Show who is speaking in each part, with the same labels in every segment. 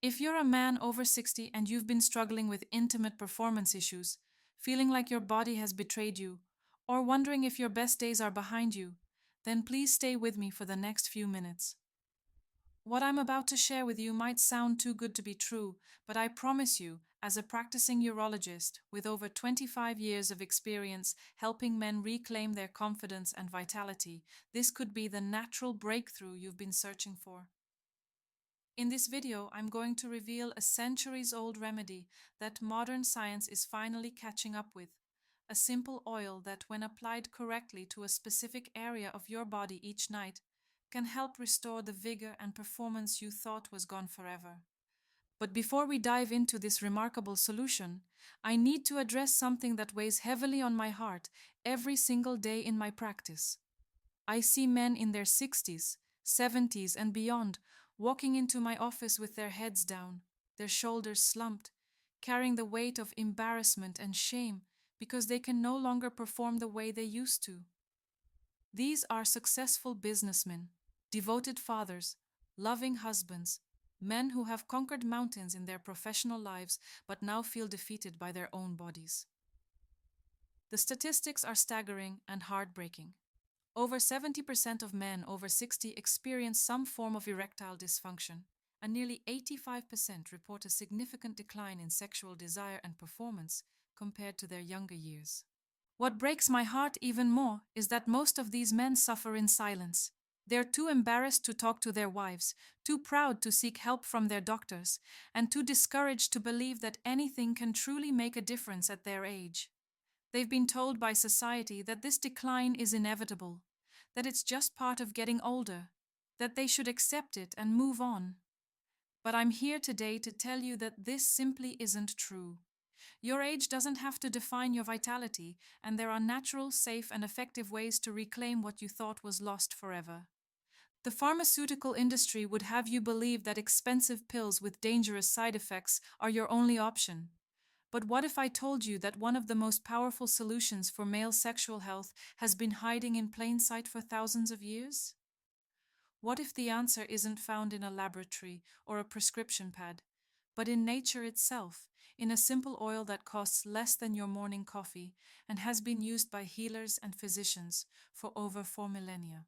Speaker 1: If you're a man over 60 and you've been struggling with intimate performance issues, feeling like your body has betrayed you, or wondering if your best days are behind you, then please stay with me for the next few minutes. What I'm about to share with you might sound too good to be true, but I promise you, as a practicing urologist with over 25 years of experience helping men reclaim their confidence and vitality, this could be the natural breakthrough you've been searching for. In this video, I'm going to reveal a centuries-old remedy that modern science is finally catching up with. A simple oil that, when applied correctly to a specific area of your body each night, can help restore the vigor and performance you thought was gone forever. But before we dive into this remarkable solution, I need to address something that weighs heavily on my heart every single day in my practice. I see men in their 60s, 70s, and beyond walking into my office with their heads down, their shoulders slumped, carrying the weight of embarrassment and shame because they can no longer perform the way they used to. These are successful businessmen, devoted fathers, loving husbands, men who have conquered mountains in their professional lives but now feel defeated by their own bodies. The statistics are staggering and heartbreaking. Over 70% of men over 60 experience some form of erectile dysfunction, and nearly 85% report a significant decline in sexual desire and performance compared to their younger years. What breaks my heart even more is that most of these men suffer in silence. They're too embarrassed to talk to their wives, too proud to seek help from their doctors, and too discouraged to believe that anything can truly make a difference at their age. They've been told by society that this decline is inevitable, that it's just part of getting older, that they should accept it and move on. But I'm here today to tell you that this simply isn't true. Your age doesn't have to define your vitality, and there are natural, safe, and effective ways to reclaim what you thought was lost forever. The pharmaceutical industry would have you believe that expensive pills with dangerous side effects are your only option. But what if I told you that one of the most powerful solutions for male sexual health has been hiding in plain sight for thousands of years? What if the answer isn't found in a laboratory or a prescription pad, but in nature itself, in a simple oil that costs less than your morning coffee and has been used by healers and physicians for over 4 millennia?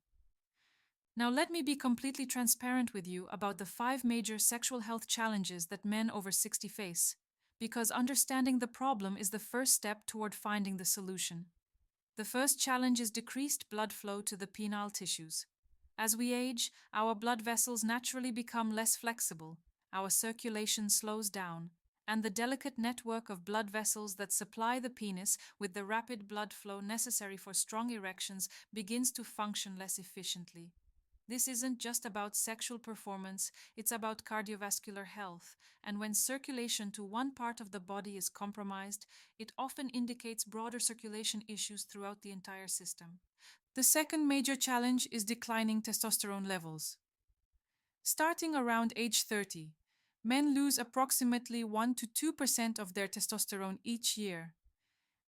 Speaker 1: Now, let me be completely transparent with you about the 5 major sexual health challenges that men over 60 face, because understanding the problem is the first step toward finding the solution. The first challenge is decreased blood flow to the penile tissues. As we age, our blood vessels naturally become less flexible, our circulation slows down, and the delicate network of blood vessels that supply the penis with the rapid blood flow necessary for strong erections begins to function less efficiently. This isn't just about sexual performance, it's about cardiovascular health, and when circulation to one part of the body is compromised, it often indicates broader circulation issues throughout the entire system. The second major challenge is declining testosterone levels. Starting around age 30, men lose approximately 1 to 2% of their testosterone each year.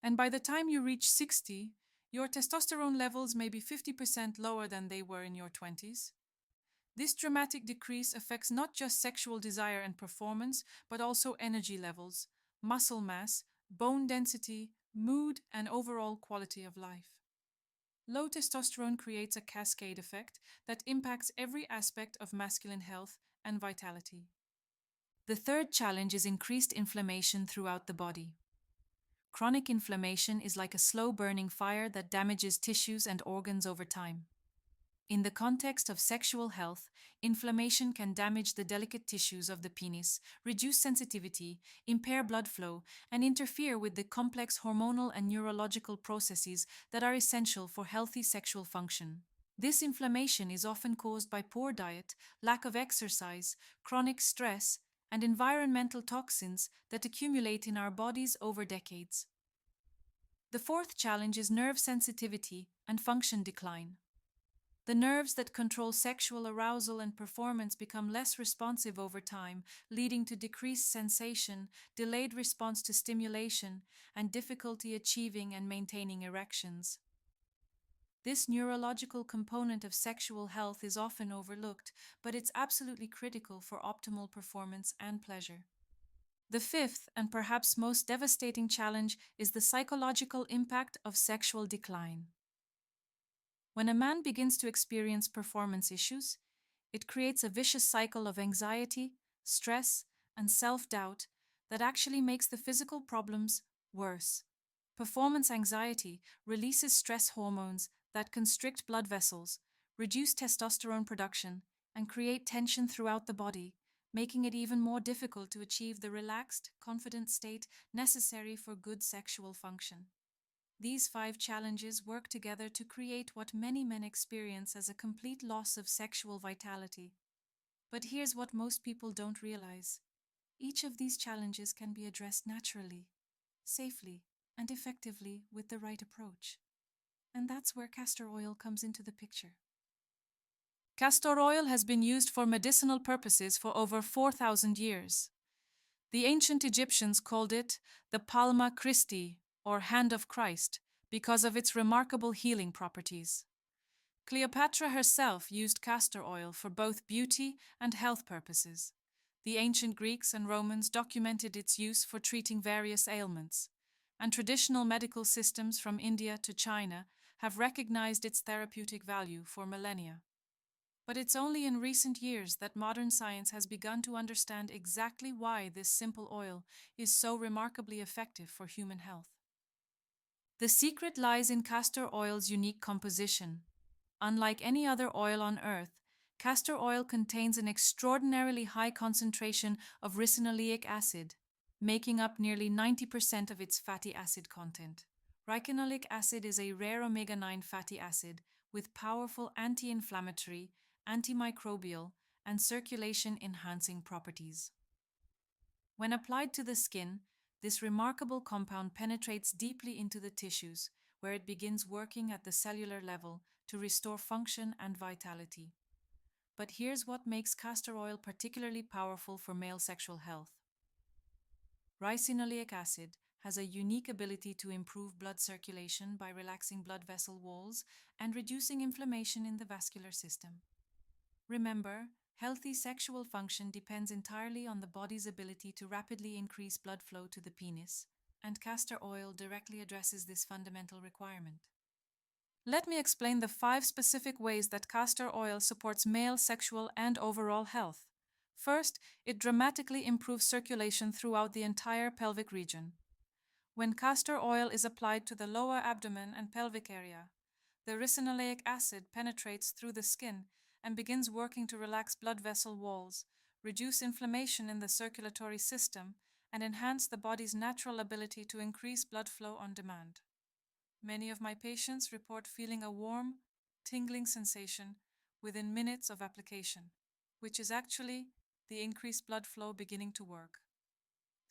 Speaker 1: And by the time you reach 60, your testosterone levels may be 50% lower than they were in your 20s. This dramatic decrease affects not just sexual desire and performance, but also energy levels, muscle mass, bone density, mood, and overall quality of life. Low testosterone creates a cascade effect that impacts every aspect of masculine health and vitality. The third challenge is increased inflammation throughout the body. Chronic inflammation is like a slow-burning fire that damages tissues and organs over time. In the context of sexual health, inflammation can damage the delicate tissues of the penis, reduce sensitivity, impair blood flow, and interfere with the complex hormonal and neurological processes that are essential for healthy sexual function. This inflammation is often caused by poor diet, lack of exercise, chronic stress, and environmental toxins that accumulate in our bodies over decades. The fourth challenge is nerve sensitivity and function decline. The nerves that control sexual arousal and performance become less responsive over time, leading to decreased sensation, delayed response to stimulation, and difficulty achieving and maintaining erections. This neurological component of sexual health is often overlooked, but it's absolutely critical for optimal performance and pleasure. The fifth and perhaps most devastating challenge is the psychological impact of sexual decline. When a man begins to experience performance issues, it creates a vicious cycle of anxiety, stress, and self doubt that actually makes the physical problems worse. Performance anxiety releases stress hormones that constrict blood vessels, reduce testosterone production, and create tension throughout the body, making it even more difficult to achieve the relaxed, confident state necessary for good sexual function. These five challenges work together to create what many men experience as a complete loss of sexual vitality. But here's what most people don't realize. Each of these challenges can be addressed naturally, safely, and effectively with the right approach. And that's where castor oil comes into the picture. Castor oil has been used for medicinal purposes for over 4,000 years. The ancient Egyptians called it the Palma Christi, or Hand of Christ, because of its remarkable healing properties. Cleopatra herself used castor oil for both beauty and health purposes. The ancient Greeks and Romans documented its use for treating various ailments, and traditional medical systems from India to China have recognized its therapeutic value for millennia. But it's only in recent years that modern science has begun to understand exactly why this simple oil is so remarkably effective for human health. The secret lies in castor oil's unique composition. Unlike any other oil on earth, castor oil contains an extraordinarily high concentration of ricinoleic acid, making up nearly 90% of its fatty acid content. Ricinoleic acid is a rare omega-9 fatty acid with powerful anti-inflammatory, antimicrobial, and circulation-enhancing properties. When applied to the skin, this remarkable compound penetrates deeply into the tissues, where it begins working at the cellular level to restore function and vitality. But here's what makes castor oil particularly powerful for male sexual health. Ricinoleic acid has a unique ability to improve blood circulation by relaxing blood vessel walls and reducing inflammation in the vascular system. Remember, healthy sexual function depends entirely on the body's ability to rapidly increase blood flow to the penis, and castor oil directly addresses this fundamental requirement. Let me explain the 5 specific ways that castor oil supports male sexual and overall health. First, it dramatically improves circulation throughout the entire pelvic region. When castor oil is applied to the lower abdomen and pelvic area, the ricinoleic acid penetrates through the skin and begins working to relax blood vessel walls, reduce inflammation in the circulatory system, and enhance the body's natural ability to increase blood flow on demand. Many of my patients report feeling a warm, tingling sensation within minutes of application, which is actually the increased blood flow beginning to work.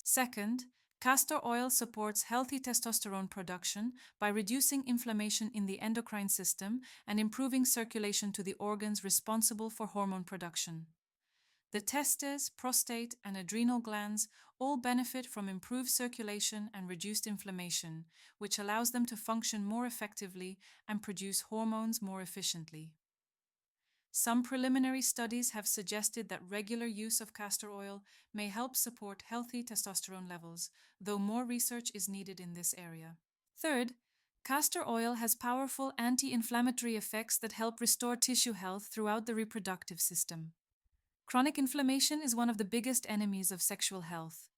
Speaker 1: Second, castor oil supports healthy testosterone production by reducing inflammation in the endocrine system and improving circulation to the organs responsible for hormone production. The testes, prostate, and adrenal glands all benefit from improved circulation and reduced inflammation, which allows them to function more effectively and produce hormones more efficiently. Some preliminary studies have suggested that regular use of castor oil may help support healthy testosterone levels, though more research is needed in this area. Third, castor oil has powerful anti-inflammatory effects that help restore tissue health throughout the reproductive system. Chronic inflammation is one of the biggest enemies of sexual health,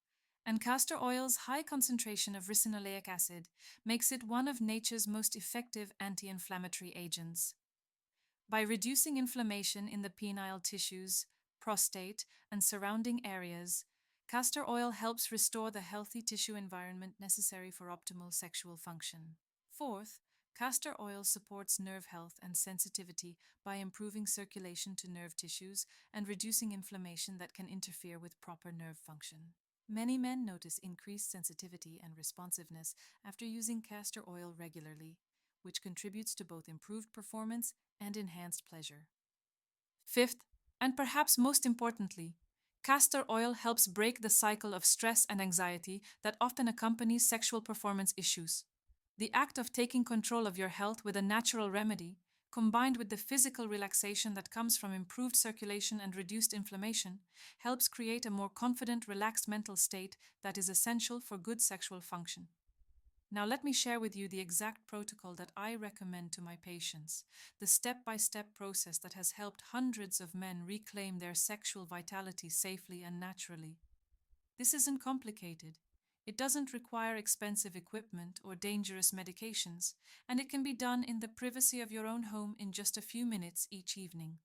Speaker 1: and castor oil's high concentration of ricinoleic acid makes it one of nature's most effective anti-inflammatory agents. By reducing inflammation in the penile tissues, prostate, and surrounding areas, castor oil helps restore the healthy tissue environment necessary for optimal sexual function. Fourth, castor oil supports nerve health and sensitivity by improving circulation to nerve tissues and reducing inflammation that can interfere with proper nerve function. Many men notice increased sensitivity and responsiveness after using castor oil regularly, which contributes to both improved performance and enhanced pleasure. Fifth, and perhaps most importantly, castor oil helps break the cycle of stress and anxiety that often accompanies sexual performance issues. The act of taking control of your health with a natural remedy, combined with the physical relaxation that comes from improved circulation and reduced inflammation, helps create a more confident, relaxed mental state that is essential for good sexual function. Now, let me share with you the exact protocol that I recommend to my patients, the step-by-step process that has helped hundreds of men reclaim their sexual vitality safely and naturally. This isn't complicated. It doesn't require expensive equipment or dangerous medications, and it can be done in the privacy of your own home in just a few minutes each evening.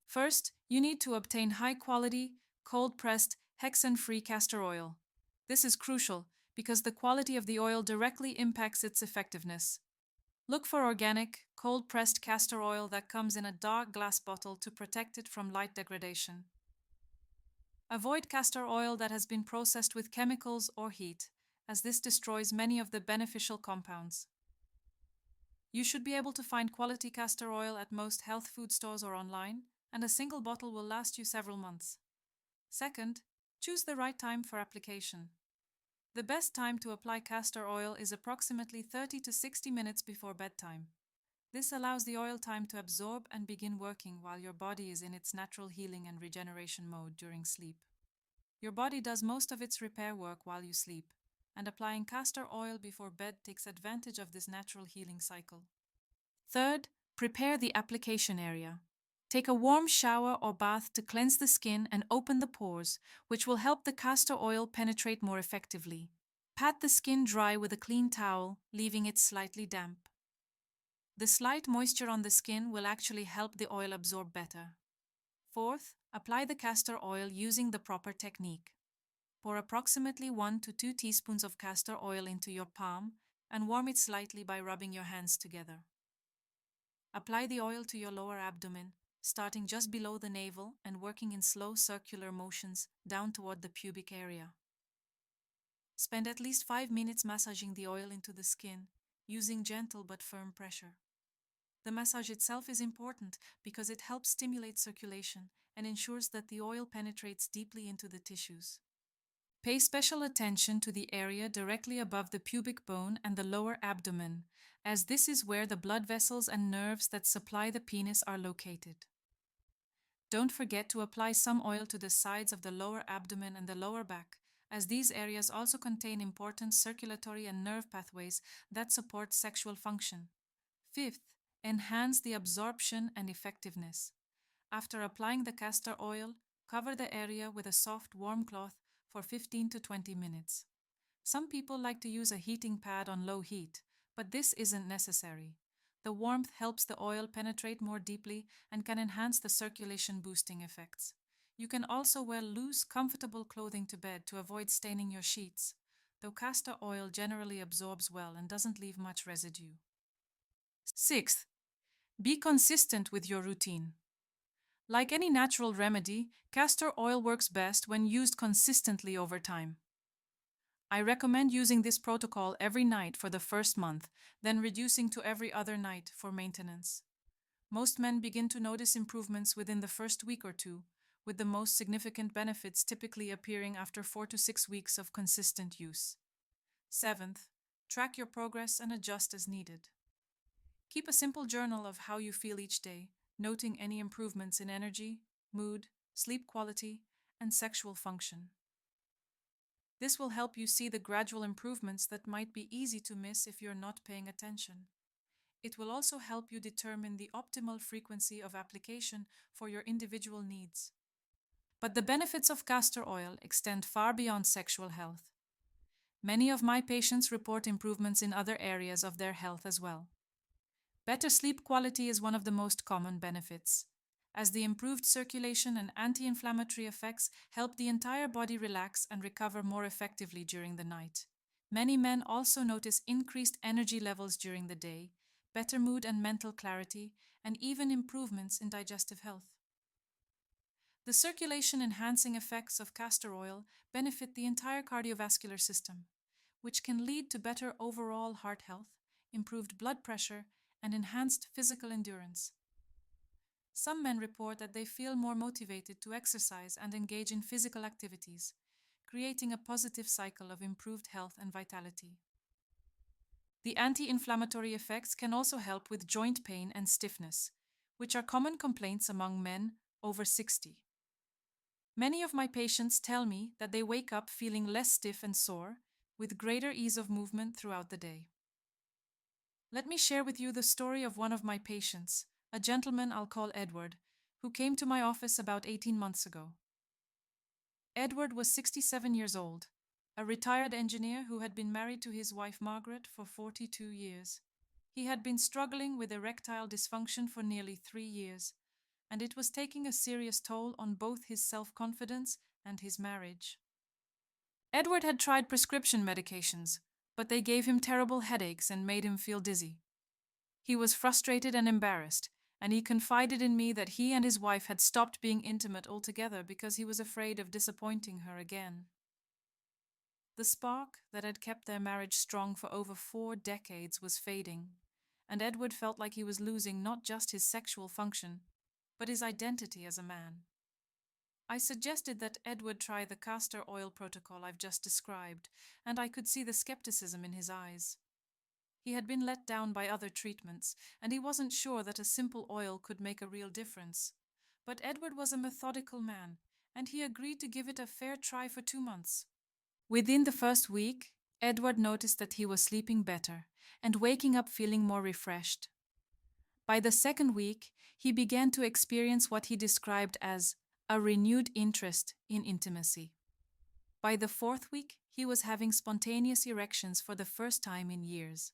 Speaker 1: First, you need to obtain high-quality, cold-pressed, hexane-free castor oil. This is crucial because the quality of the oil directly impacts its effectiveness. Look for organic, cold-pressed castor oil that comes in a dark glass bottle to protect it from light degradation. Avoid castor oil that has been processed with chemicals or heat, as this destroys many of the beneficial compounds. You should be able to find quality castor oil at most health food stores or online, and a single bottle will last you several months. Second, choose the right time for application. The best time to apply castor oil is approximately 30 to 60 minutes before bedtime. This allows the oil time to absorb and begin working while your body is in its natural healing and regeneration mode during sleep. Your body does most of its repair work while you sleep, and applying castor oil before bed takes advantage of this natural healing cycle. Third, prepare the application area. Take a warm shower or bath to cleanse the skin and open the pores, which will help the castor oil penetrate more effectively. Pat the skin dry with a clean towel, leaving it slightly damp. The slight moisture on the skin will actually help the oil absorb better. Fourth, apply the castor oil using the proper technique. Pour approximately 1 to 2 teaspoons of castor oil into your palm and warm it slightly by rubbing your hands together. Apply the oil to your lower abdomen, starting just below the navel and working in slow circular motions down toward the pubic area. Spend at least 5 minutes massaging the oil into the skin, using gentle but firm pressure. The massage itself is important because it helps stimulate circulation and ensures that the oil penetrates deeply into the tissues. Pay special attention to the area directly above the pubic bone and the lower abdomen, as this is where the blood vessels and nerves that supply the penis are located. Don't forget to apply some oil to the sides of the lower abdomen and the lower back, as these areas also contain important circulatory and nerve pathways that support sexual function. Fifth, enhance the absorption and effectiveness. After applying the castor oil, cover the area with a soft, warm cloth for 15 to 20 minutes. Some people like to use a heating pad on low heat, but this isn't necessary. The warmth helps the oil penetrate more deeply and can enhance the circulation boosting effects. You can also wear loose, comfortable clothing to bed to avoid staining your sheets, though castor oil generally absorbs well and doesn't leave much residue. Sixth, be consistent with your routine. Like any natural remedy, castor oil works best when used consistently over time. I recommend using this protocol every night for the first month, then reducing to every other night for maintenance. Most men begin to notice improvements within the first week or two, with the most significant benefits typically appearing after 4 to 6 weeks of consistent use. Seventh, track your progress and adjust as needed. Keep a simple journal of how you feel each day, noting any improvements in energy, mood, sleep quality, and sexual function. This will help you see the gradual improvements that might be easy to miss if you're not paying attention. It will also help you determine the optimal frequency of application for your individual needs. But the benefits of castor oil extend far beyond sexual health. Many of my patients report improvements in other areas of their health as well. Better sleep quality is one of the most common benefits, as the improved circulation and anti-inflammatory effects help the entire body relax and recover more effectively during the night. Many men also notice increased energy levels during the day, better mood and mental clarity, and even improvements in digestive health. The circulation-enhancing effects of castor oil benefit the entire cardiovascular system, which can lead to better overall heart health, improved blood pressure, and enhanced physical endurance. Some men report that they feel more motivated to exercise and engage in physical activities, creating a positive cycle of improved health and vitality. The anti-inflammatory effects can also help with joint pain and stiffness, which are common complaints among men over 60. Many of my patients tell me that they wake up feeling less stiff and sore, with greater ease of movement throughout the day. Let me share with you the story of one of my patients, a gentleman I'll call Edward, who came to my office about 18 months ago. Edward was 67 years old, a retired engineer who had been married to his wife Margaret for 42 years. He had been struggling with erectile dysfunction for nearly 3 years, and it was taking a serious toll on both his self-confidence and his marriage. Edward had tried prescription medications, but they gave him terrible headaches and made him feel dizzy. He was frustrated and embarrassed, and he confided in me that he and his wife had stopped being intimate altogether because he was afraid of disappointing her again. The spark that had kept their marriage strong for over 4 decades was fading, and Edward felt like he was losing not just his sexual function, but his identity as a man. I suggested that Edward try the castor oil protocol I've just described, and I could see the skepticism in his eyes. He had been let down by other treatments, and he wasn't sure that a simple oil could make a real difference. But Edward was a methodical man, and he agreed to give it a fair try for 2 months. Within the first week, Edward noticed that he was sleeping better and waking up feeling more refreshed. By the second week, he began to experience what he described as a renewed interest in intimacy. By the fourth week, he was having spontaneous erections for the first time in years.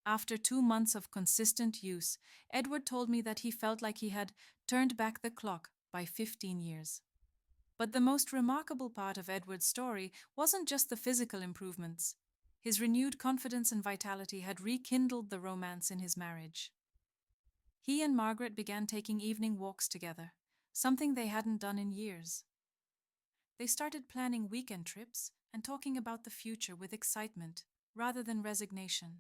Speaker 1: After 2 months of consistent use, Edward told me that he felt like he had turned back the clock by 15 years. But the most remarkable part of Edward's story wasn't just the physical improvements. His renewed confidence and vitality had rekindled the romance in his marriage. He and Margaret began taking evening walks together, something they hadn't done in years. They started planning weekend trips and talking about the future with excitement rather than resignation.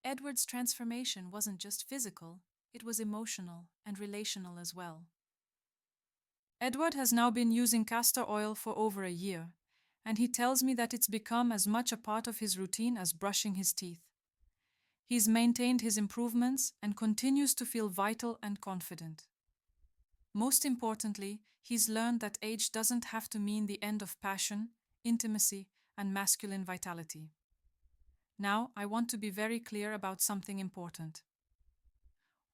Speaker 1: Edward's transformation wasn't just physical, it was emotional and relational as well. Edward has now been using castor oil for over a year, and he tells me that it's become as much a part of his routine as brushing his teeth. He's maintained his improvements and continues to feel vital and confident. Most importantly, he's learned that age doesn't have to mean the end of passion, intimacy, and masculine vitality. Now, I want to be very clear about something important.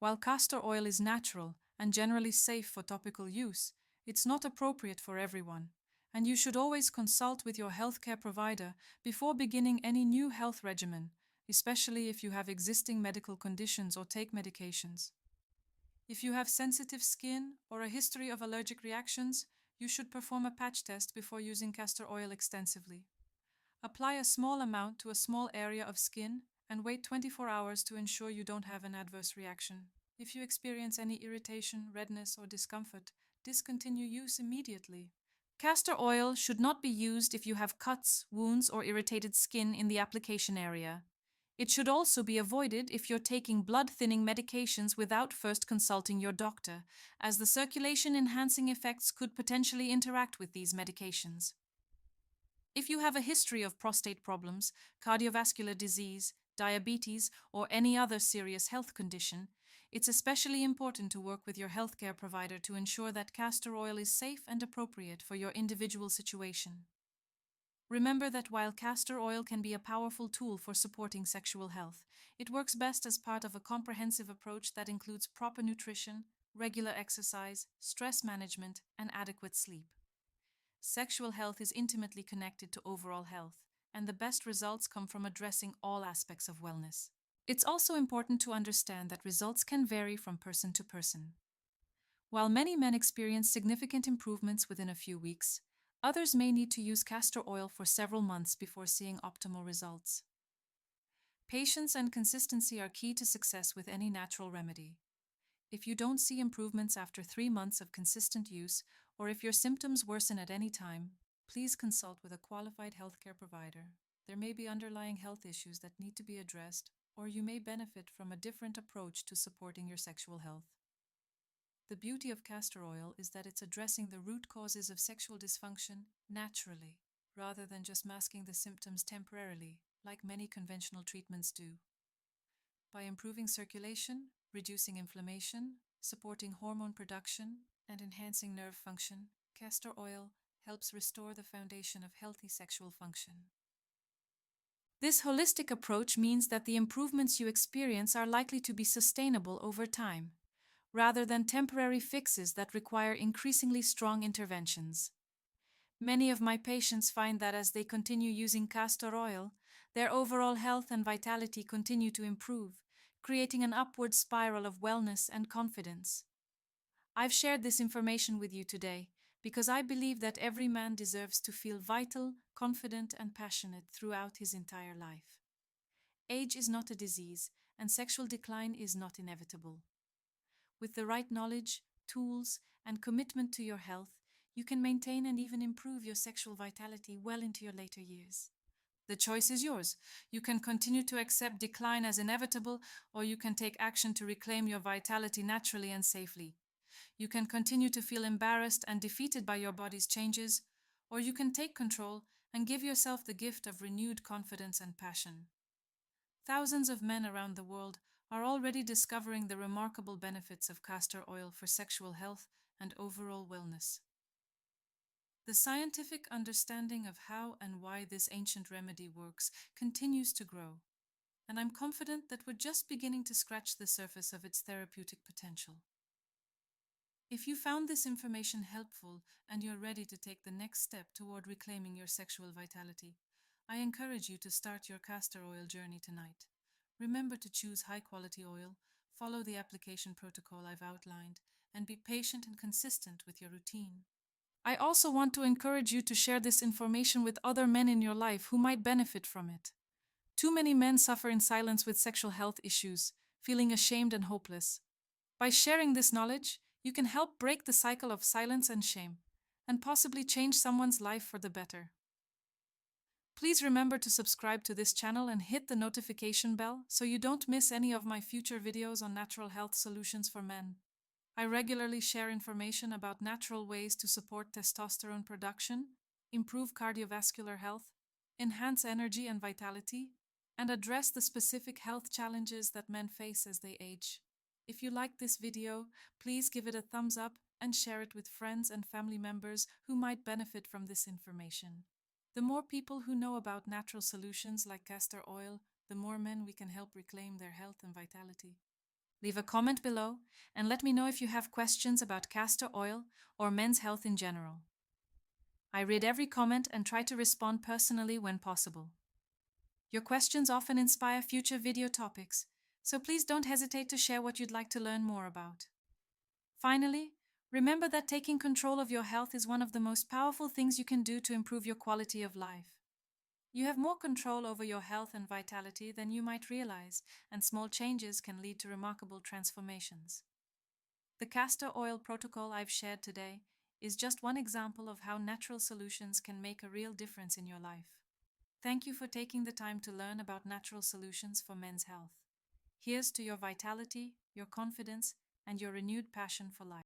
Speaker 1: While castor oil is natural and generally safe for topical use, it's not appropriate for everyone, and you should always consult with your healthcare provider before beginning any new health regimen, especially if you have existing medical conditions or take medications. If you have sensitive skin or a history of allergic reactions, you should perform a patch test before using castor oil extensively. Apply a small amount to a small area of skin and wait 24 hours to ensure you don't have an adverse reaction. If you experience any irritation, redness, or discomfort, discontinue use immediately. Castor oil should not be used if you have cuts, wounds, or irritated skin in the application area. It should also be avoided if you're taking blood-thinning medications without first consulting your doctor, as the circulation-enhancing effects could potentially interact with these medications. If you have a history of prostate problems, cardiovascular disease, diabetes, or any other serious health condition, it's especially important to work with your healthcare provider to ensure that castor oil is safe and appropriate for your individual situation. Remember that while castor oil can be a powerful tool for supporting sexual health, it works best as part of a comprehensive approach that includes proper nutrition, regular exercise, stress management, and adequate sleep. Sexual health is intimately connected to overall health, and the best results come from addressing all aspects of wellness. It's also important to understand that results can vary from person to person. While many men experience significant improvements within a few weeks, others may need to use castor oil for several months before seeing optimal results. Patience and consistency are key to success with any natural remedy. If you don't see improvements after 3 months of consistent use, or if your symptoms worsen at any time, please consult with a qualified healthcare provider. There may be underlying health issues that need to be addressed, or you may benefit from a different approach to supporting your sexual health. The beauty of castor oil is that it's addressing the root causes of sexual dysfunction naturally, rather than just masking the symptoms temporarily. like many conventional treatments do. By improving circulation, reducing inflammation, supporting hormone production, and enhancing nerve function, castor oil helps restore the foundation of healthy sexual function. This holistic approach means that the improvements you experience are likely to be sustainable over time, rather than temporary fixes that require increasingly strong interventions. Many of my patients find that as they continue using castor oil, their overall health and vitality continue to improve, creating an upward spiral of wellness and confidence. I've shared this information with you today because I believe that every man deserves to feel vital, confident, and passionate throughout his entire life. Age is not a disease, and sexual decline is not inevitable. With the right knowledge, tools, and commitment to your health, you can maintain and even improve your sexual vitality well into your later years. The choice is yours. You can continue to accept decline as inevitable, or you can take action to reclaim your vitality naturally and safely. You can continue to feel embarrassed and defeated by your body's changes, or you can take control and give yourself the gift of renewed confidence and passion. Thousands of men around the world are already discovering the remarkable benefits of castor oil for sexual health and overall wellness. The scientific understanding of how and why this ancient remedy works continues to grow, and I'm confident that we're just beginning to scratch the surface of its therapeutic potential. If you found this information helpful and you're ready to take the next step toward reclaiming your sexual vitality, I encourage you to start your castor oil journey tonight. Remember to choose high-quality oil, follow the application protocol I've outlined, and be patient and consistent with your routine. I also want to encourage you to share this information with other men in your life who might benefit from it. Too many men suffer in silence with sexual health issues, feeling ashamed and hopeless. By sharing this knowledge, you can help break the cycle of silence and shame, and possibly change someone's life for the better. Please remember to subscribe to this channel and hit the notification bell so you don't miss any of my future videos on natural health solutions for men. I regularly share information about natural ways to support testosterone production, improve cardiovascular health, enhance energy and vitality, and address the specific health challenges that men face as they age. If you liked this video, please give it a thumbs up and share it with friends and family members who might benefit from this information. The more people who know about natural solutions like castor oil, the more men we can help reclaim their health and vitality. Leave a comment below and let me know if you have questions about castor oil or men's health in general. I read every comment and try to respond personally when possible. Your questions often inspire future video topics, so please don't hesitate to share what you'd like to learn more about. Finally, remember that taking control of your health is one of the most powerful things you can do to improve your quality of life. You have more control over your health and vitality than you might realize, and small changes can lead to remarkable transformations. The castor oil protocol I've shared today is just one example of how natural solutions can make a real difference in your life. Thank you for taking the time to learn about natural solutions for men's health. Here's to your vitality, your confidence, and your renewed passion for life.